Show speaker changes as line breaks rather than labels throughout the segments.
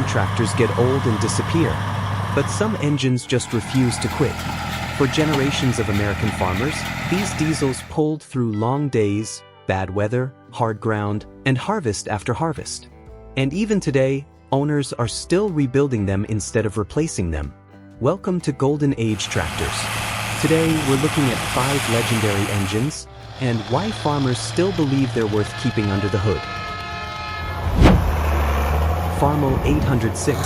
tractors get old and disappear. But some engines just refuse to quit. For generations of American farmers, these diesels pulled through long days, bad weather, hard ground, and harvest after harvest. And even today, owners are still rebuilding them instead of replacing them. Welcome to Golden Age tractors. Today, we're looking at 5 legendary engines and why farmers still believe they're worth keeping under the hood. Farmall 806.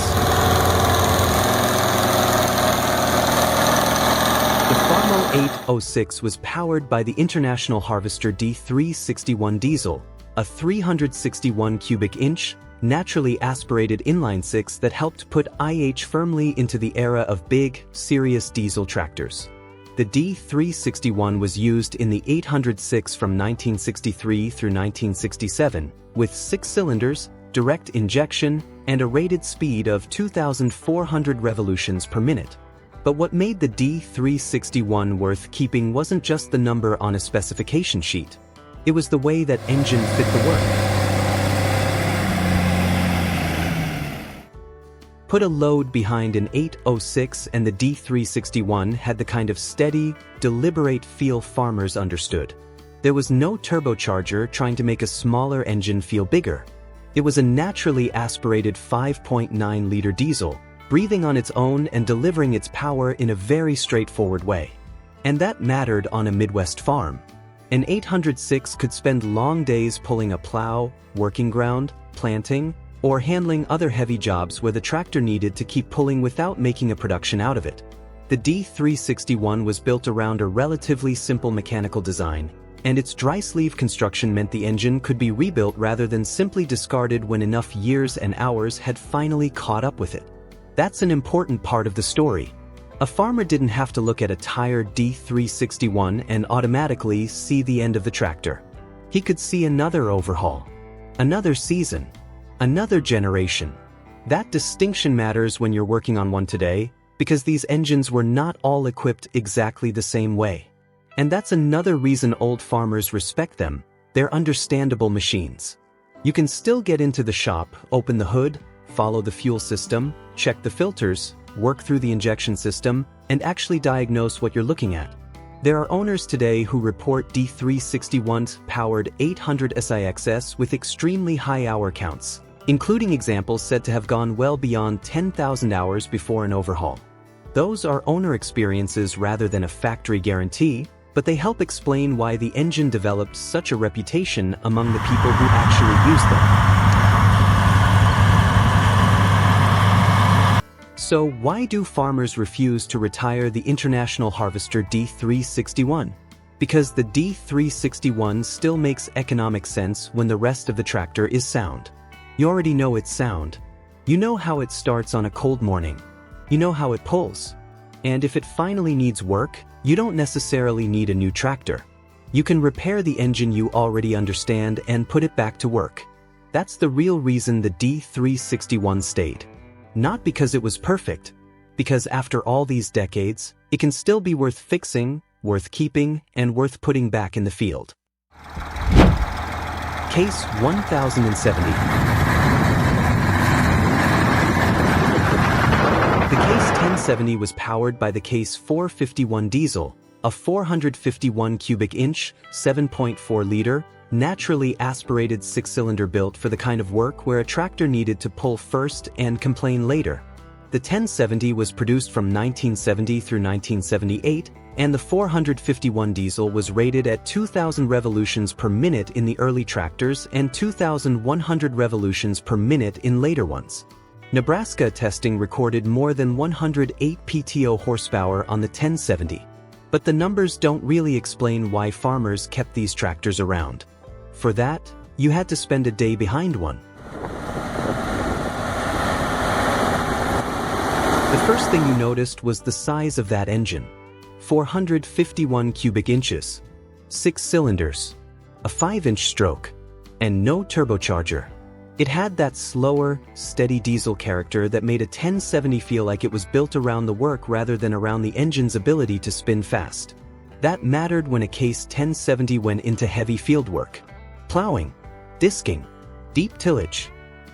The Farmall 806 was powered by the International Harvester D361 diesel, a 361 cubic inch, naturally aspirated inline-six that helped put IH firmly into the era of big, serious diesel tractors. The D361 was used in the 806 from 1963 through 1967, with 6 cylinders, direct injection, and a rated speed of 2,400 revolutions per minute. But what made the D361 worth keeping wasn't just the number on a specification sheet. It was the way that engine fit the work. Put a load behind an 806 and the D361 had the kind of steady, deliberate feel farmers understood. There was no turbocharger trying to make a smaller engine feel bigger. It was a naturally aspirated 5.9-liter diesel, breathing on its own and delivering its power in a very straightforward way. And that mattered on a Midwest farm. An 806 could spend long days pulling a plow, working ground, planting, or handling other heavy jobs where the tractor needed to keep pulling without making a production out of it. The D361 was built around a relatively simple mechanical design, and its dry sleeve construction meant the engine could be rebuilt rather than simply discarded when enough years and hours had finally caught up with it. That's an important part of the story. A farmer didn't have to look at a tired D361 and automatically see the end of the tractor. He could see another overhaul, another season, another generation. That distinction matters when you're working on one today, because these engines were not all equipped exactly the same way. And that's another reason old farmers respect them. They're understandable machines. You can still get into the shop, open the hood, follow the fuel system, check the filters, work through the injection system, and actually diagnose what you're looking at. There are owners today who report D361's powered 800 SIXS with extremely high hour counts, including examples said to have gone well beyond 10,000 hours before an overhaul. Those are owner experiences rather than a factory guarantee, but they help explain why the engine developed such a reputation among the people who actually use them. So why do farmers refuse to retire the International Harvester D361? Because the D361 still makes economic sense when the rest of the tractor is sound. You already know its sound. You know how it starts on a cold morning. You know how it pulls. And if it finally needs work, you don't necessarily need a new tractor. You can repair the engine you already understand and put it back to work. That's the real reason the D361 stayed. Not because it was perfect, because after all these decades, it can still be worth fixing, worth keeping, and worth putting back in the field. Case 1070. The Case 1070 was powered by the Case 451 diesel, a 451 cubic inch, 7.4-liter, naturally aspirated 6-cylinder built for the kind of work where a tractor needed to pull first and complain later. The 1070 was produced from 1970 through 1978, and the 451 diesel was rated at 2,000 revolutions per minute in the early tractors and 2,100 revolutions per minute in later ones. Nebraska testing recorded more than 108 PTO horsepower on the 1070. But the numbers don't really explain why farmers kept these tractors around. For that, you had to spend a day behind one. The first thing you noticed was the size of that engine. 451 cubic inches, 6 cylinders, a 5-inch stroke, and no turbocharger. It had that slower, steady diesel character that made a 1070 feel like it was built around the work rather than around the engine's ability to spin fast. That mattered when a Case 1070 went into heavy field work. Plowing, disking, deep tillage,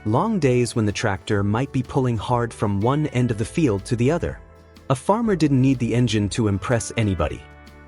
Long days when the tractor might be pulling hard from one end of the field to the other. A farmer didn't need the engine to impress anybody.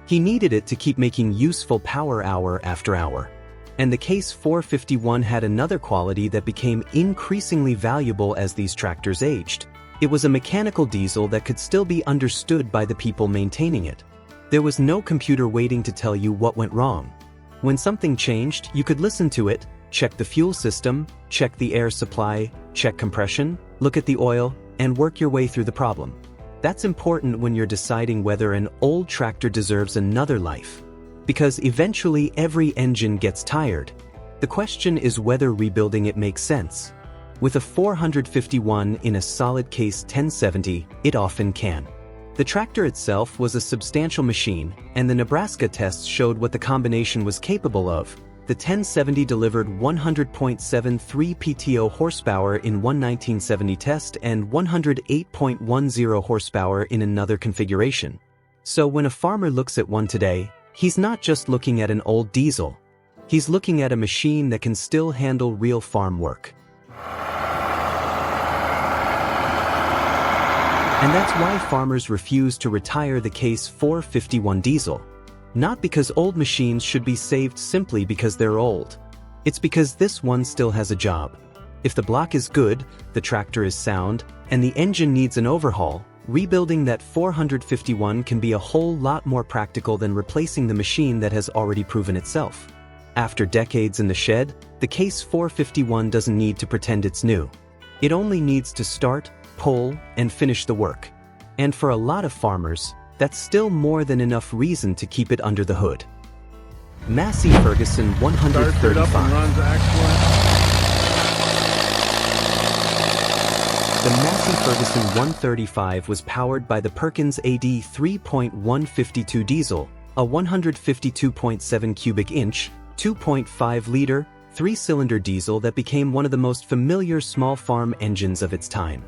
He needed it to keep making useful power hour after hour. And the Case 451 had another quality that became increasingly valuable as these tractors aged. It was a mechanical diesel that could still be understood by the people maintaining it. There was no computer waiting to tell you what went wrong. When something changed, you could listen to it, check the fuel system, check the air supply, check compression, look at the oil, and work your way through the problem. That's important when you're deciding whether an old tractor deserves another life. Because eventually every engine gets tired. The question is whether rebuilding it makes sense. With a 451 in a solid Case 1070, it often can. The tractor itself was a substantial machine, and the Nebraska tests showed what the combination was capable of. The 1070 delivered 100.73 PTO horsepower in one 1970 test and 108.10 horsepower in another configuration. So when a farmer looks at one today, he's not just looking at an old diesel. He's looking at a machine that can still handle real farm work. And that's why farmers refuse to retire the Case 451 diesel. Not because old machines should be saved simply because they're old. It's because this one still has a job. If the block is good, the tractor is sound, and the engine needs an overhaul, rebuilding that 451 can be a whole lot more practical than replacing the machine that has already proven itself. After decades in the shed, the Case 451 doesn't need to pretend it's new. It only needs to start, pull, and finish the work. And for a lot of farmers, that's still more than enough reason to keep it under the hood. Massey Ferguson 135. The Massey Ferguson 135 was powered by the Perkins AD 3.152 diesel, a 152.7 cubic inch, 2.5-liter, 3-cylinder diesel that became one of the most familiar small farm engines of its time.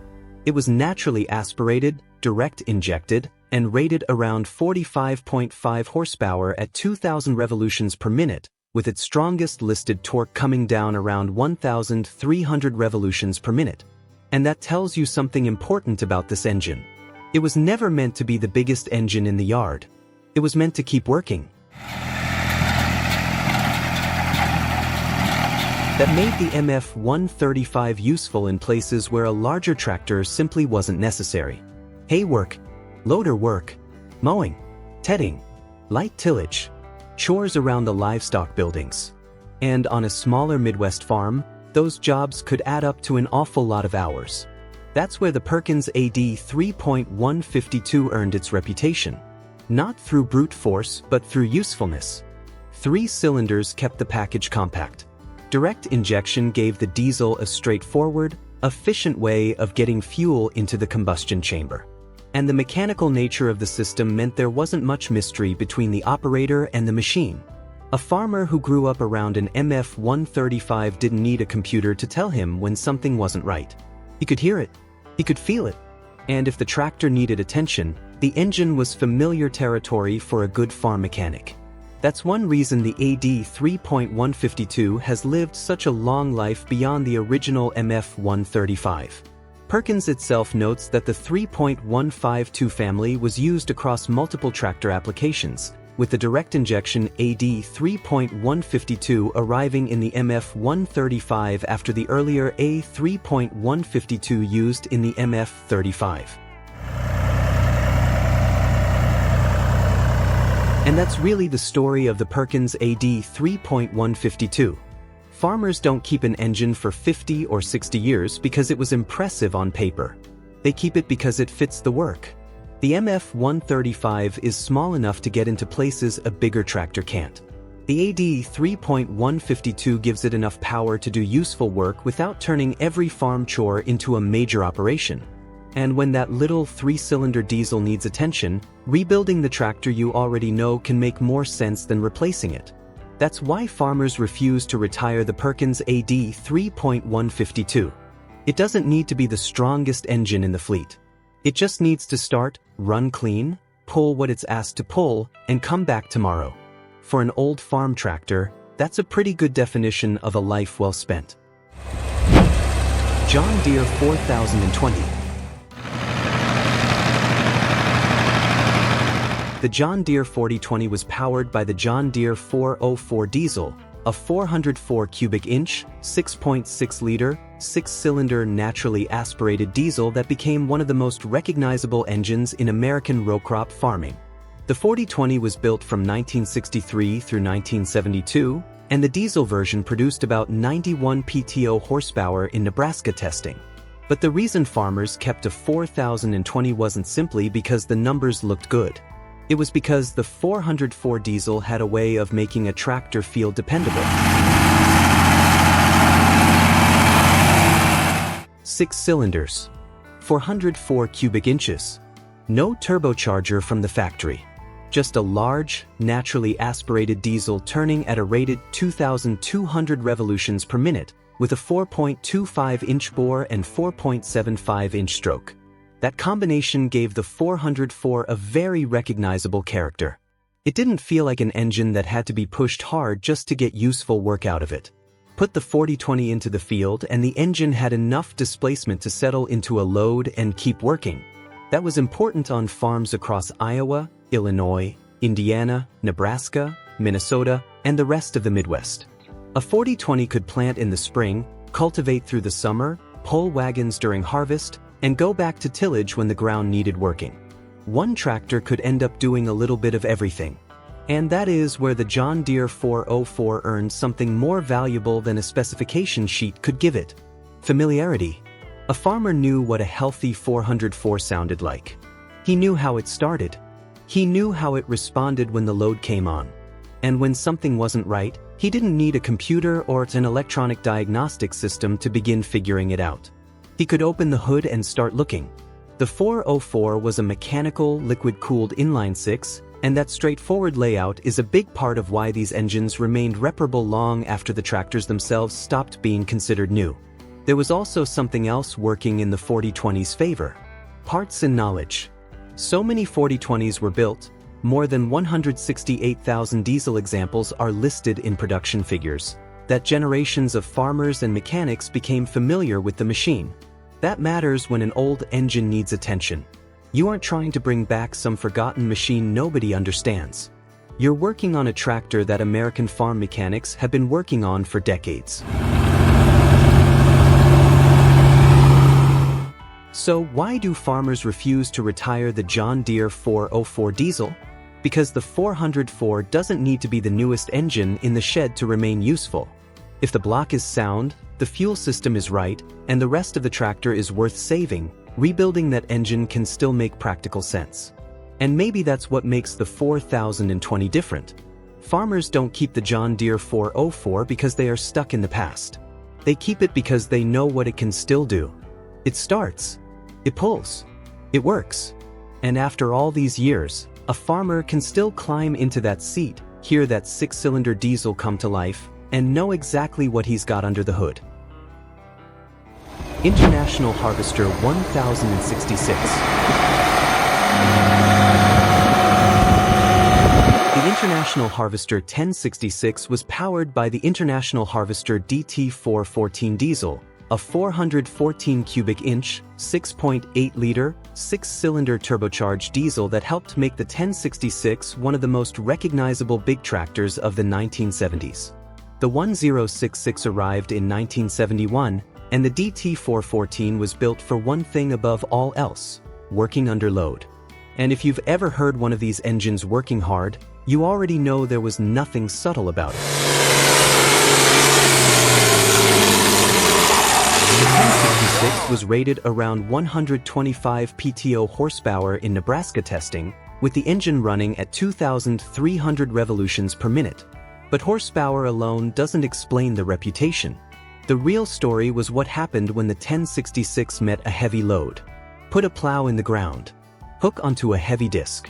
It was naturally aspirated, direct injected, and rated around 45.5 horsepower at 2,000 revolutions per minute, with its strongest listed torque coming down around 1,300 revolutions per minute. And that tells you something important about this engine. It was never meant to be the biggest engine in the yard. It was meant to keep working. That made the MF 135 useful in places where a larger tractor simply wasn't necessary. Hay work, loader work, mowing, tedding, light tillage, chores around the livestock buildings. And on a smaller Midwest farm, those jobs could add up to an awful lot of hours. That's where the Perkins AD 3.152 earned its reputation. Not through brute force, but through usefulness. 3 cylinders kept the package compact. Direct injection gave the diesel a straightforward, efficient way of getting fuel into the combustion chamber. And the mechanical nature of the system meant there wasn't much mystery between the operator and the machine. A farmer who grew up around an MF 135 didn't need a computer to tell him when something wasn't right. He could hear it. He could feel it. And if the tractor needed attention, the engine was familiar territory for a good farm mechanic. That's one reason the AD 3.152 has lived such a long life beyond the original MF 135. Perkins itself notes that the 3.152 family was used across multiple tractor applications, with the direct injection AD 3.152 arriving in the MF 135 after the earlier A 3.152 used in the MF 35. And that's really the story of the Perkins AD 3.152. Farmers don't keep an engine for 50 or 60 years because it was impressive on paper. They keep it because it fits the work. The MF 135 is small enough to get into places a bigger tractor can't. The AD 3.152 gives it enough power to do useful work without turning every farm chore into a major operation. And when that little 3-cylinder diesel needs attention, rebuilding the tractor you already know can make more sense than replacing it. That's why farmers refuse to retire the Perkins AD 3.152. It doesn't need to be the strongest engine in the fleet. It just needs to start, run clean, pull what it's asked to pull, and come back tomorrow. For an old farm tractor, that's a pretty good definition of a life well spent. John Deere 4020. The John Deere 4020 was powered by the John Deere 404 diesel, a 404 cubic inch, 6.6-liter, 6-cylinder naturally aspirated diesel that became one of the most recognizable engines in American row crop farming. The 4020 was built from 1963 through 1972, and the diesel version produced about 91 PTO horsepower in Nebraska testing. But the reason farmers kept a 4020 wasn't simply because the numbers looked good. It was because the 404 diesel had a way of making a tractor feel dependable. 6 cylinders. 404 cubic inches. No turbocharger from the factory. Just a large, naturally aspirated diesel turning at a rated 2,200 revolutions per minute, with a 4.25-inch bore and 4.75-inch stroke. That combination gave the 404 a very recognizable character. It didn't feel like an engine that had to be pushed hard just to get useful work out of it. Put the 4020 into the field and the engine had enough displacement to settle into a load and keep working. That was important on farms across Iowa, Illinois, Indiana, Nebraska, Minnesota, and the rest of the Midwest. A 4020 could plant in the spring, cultivate through the summer, pull wagons during harvest, and go back to tillage when the ground needed working. One tractor could end up doing a little bit of everything. And that is where the John Deere 404 earned something more valuable than a specification sheet could give it: familiarity. A farmer knew what a healthy 404 sounded like. He knew how it started. He knew how it responded when the load came on. And when something wasn't right, he didn't need a computer or an electronic diagnostic system to begin figuring it out. He could open the hood and start looking. The 404 was a mechanical, liquid-cooled inline-six, and that straightforward layout is a big part of why these engines remained reparable long after the tractors themselves stopped being considered new. There was also something else working in the 4020's favor: parts and knowledge. So many 4020s were built, more than 168,000 diesel examples are listed in production figures, that generations of farmers and mechanics became familiar with the machine. That matters when an old engine needs attention. You aren't trying to bring back some forgotten machine nobody understands. You're working on a tractor that American farm mechanics have been working on for decades. So why do farmers refuse to retire the John Deere 404 diesel? Because the 404 doesn't need to be the newest engine in the shed to remain useful. If the block is sound, the fuel system is right, and the rest of the tractor is worth saving, rebuilding that engine can still make practical sense. And maybe that's what makes the 4020 different. Farmers don't keep the John Deere 404 because they are stuck in the past. They keep it because they know what it can still do. It starts. It pulls. It works. And after all these years, a farmer can still climb into that seat, hear that 6-cylinder diesel come to life, and know exactly what he's got under the hood. International Harvester 1066. The International Harvester 1066 was powered by the International Harvester DT414 diesel, a 414 cubic inch, 6.8-liter, 6-cylinder turbocharged diesel that helped make the 1066 one of the most recognizable big tractors of the 1970s. The 1066 arrived in 1971, and the DT414 was built for one thing above all else: working under load. And if you've ever heard one of these engines working hard, you already know there was nothing subtle about it. The 1066 was rated around 125 PTO horsepower in Nebraska testing, with the engine running at 2,300 revolutions per minute. But horsepower alone doesn't explain the reputation. The real story was what happened when the 1066 met a heavy load. Put a plow in the ground. Hook onto a heavy disc.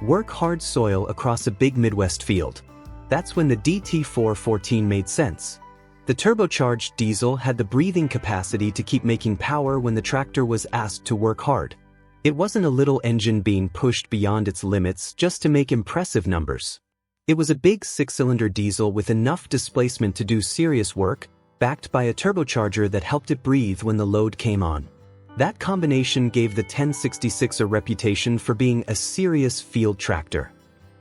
Work hard soil across a big Midwest field. That's when the DT414 made sense. The turbocharged diesel had the breathing capacity to keep making power when the tractor was asked to work hard. It wasn't a little engine being pushed beyond its limits just to make impressive numbers. It was a big 6-cylinder diesel with enough displacement to do serious work, backed by a turbocharger that helped it breathe when the load came on. That combination gave the 1066 a reputation for being a serious field tractor.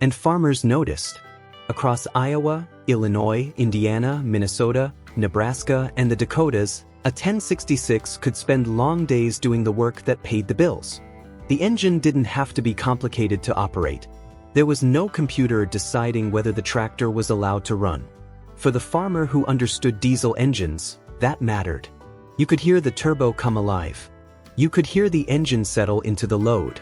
And farmers noticed. Across Iowa, Illinois, Indiana, Minnesota, Nebraska, and the Dakotas, a 1066 could spend long days doing the work that paid the bills. The engine didn't have to be complicated to operate. There was no computer deciding whether the tractor was allowed to run. For the farmer who understood diesel engines, that mattered. You could hear the turbo come alive. You could hear the engine settle into the load.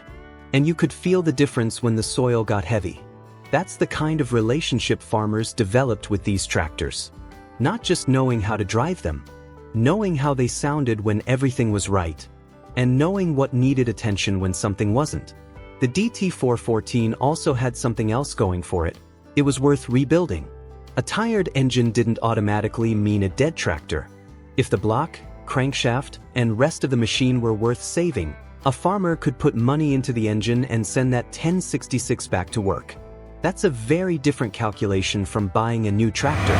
And you could feel the difference when the soil got heavy. That's the kind of relationship farmers developed with these tractors. Not just knowing how to drive them, knowing how they sounded when everything was right, and knowing what needed attention when something wasn't. The DT414 also had something else going for it. It was worth rebuilding. A tired engine didn't automatically mean a dead tractor. If the block, crankshaft, and rest of the machine were worth saving, a farmer could put money into the engine and send that 1066 back to work. That's a very different calculation from buying a new tractor.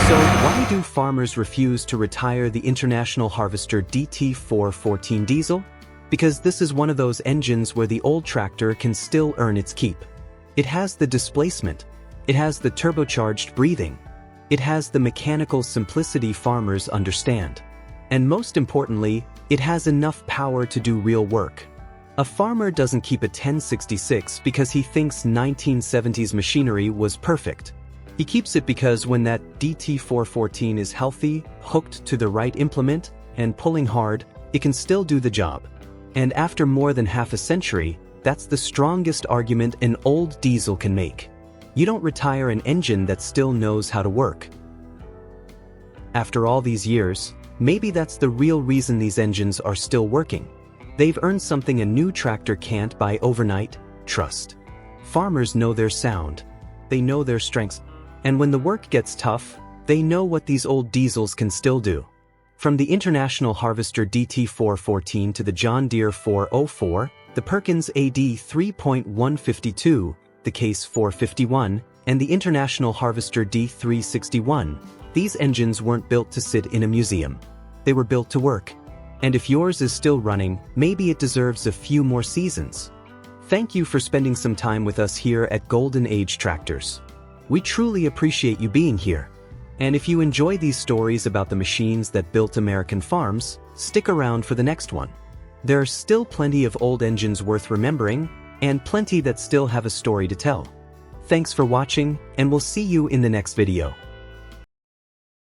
So why do farmers refuse to retire the International Harvester DT414 diesel? Because this is one of those engines where the old tractor can still earn its keep. It has the displacement. It has the turbocharged breathing. It has the mechanical simplicity farmers understand. And most importantly, it has enough power to do real work. A farmer doesn't keep a 1066 because he thinks 1970s machinery was perfect. He keeps it because when that DT414 is healthy, hooked to the right implement, and pulling hard, it can still do the job. And after more than half a century, that's the strongest argument an old diesel can make. You don't retire an engine that still knows how to work. After all these years, maybe that's the real reason these engines are still working. They've earned something a new tractor can't buy overnight: trust. Farmers know their sound. They know their strengths. And when the work gets tough, they know what these old diesels can still do. From the International Harvester DT414 to the John Deere 404, the Perkins AD 3.152, the Case 451, and the International Harvester D361, these engines weren't built to sit in a museum. They were built to work. And if yours is still running, maybe it deserves a few more seasons. Thank you for spending some time with us here at Golden Age Tractors. We truly appreciate you being here. And if you enjoy these stories about the machines that built American farms, stick around for the next one. There are still plenty of old engines worth remembering, and plenty that still have a story to tell. Thanks for watching, and we'll see you in the next video.